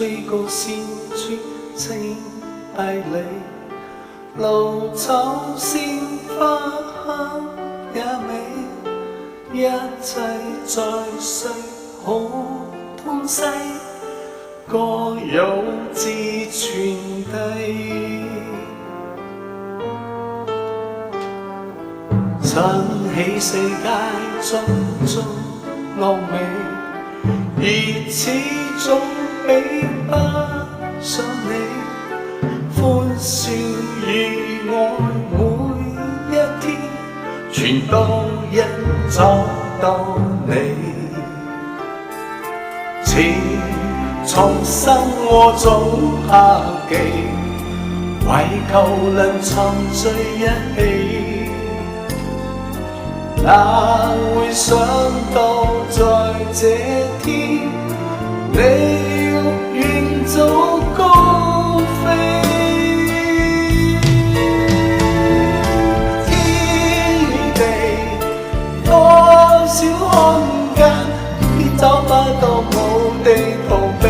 追過線穿青壁里，路走鮮花香也美，一切在誰好東西，各有志傳遞。襯起世界種種樂美，而始終比不上你。歡笑意愛每一天，全都因找到你。似重生我種下記，為求能沉醉一起。哪會想到在這天，你遠走高飛？天與地，多少空間，偏找不到無地逃避。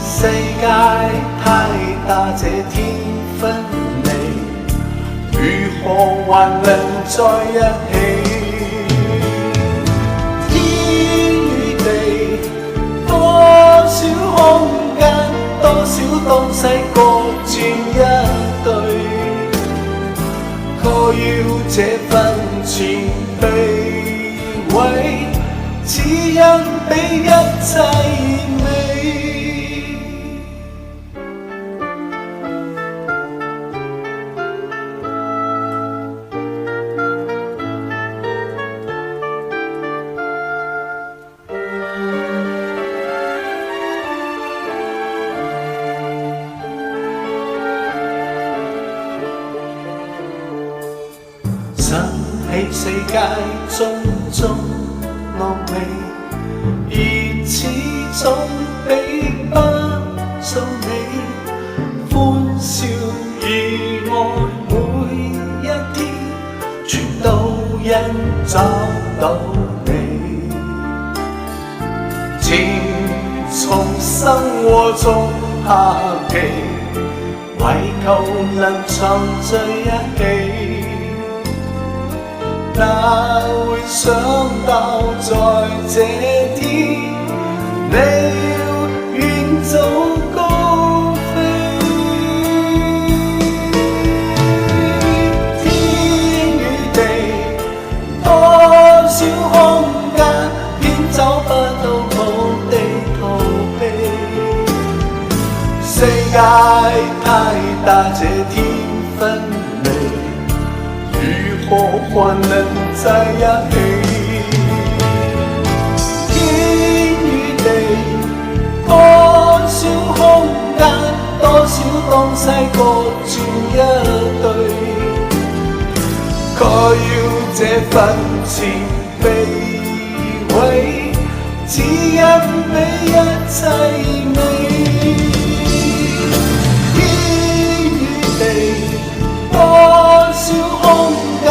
世界太大，這天分離，如何還能在一起？天與地，多少空間，多少東西各轉一對，確要這份情卑微，只因比一切美。襯起世界種種樂美，而始終比不上你。歡笑意愛每一天，全都因找到你。前從生活中下記，為求能沉醉一起。哪會想到在這天，你要遠走高飛？天與地，多少空間，偏找不到無地逃避。世界太大，這天分離，如何還能在一起？天與地，多少空間，多少東西各轉一對，確要這份情卑微，只因比一切美。天與地，多少空間，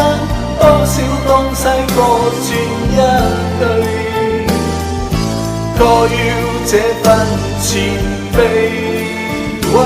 多少東西各轉一對，確要這份情卑微。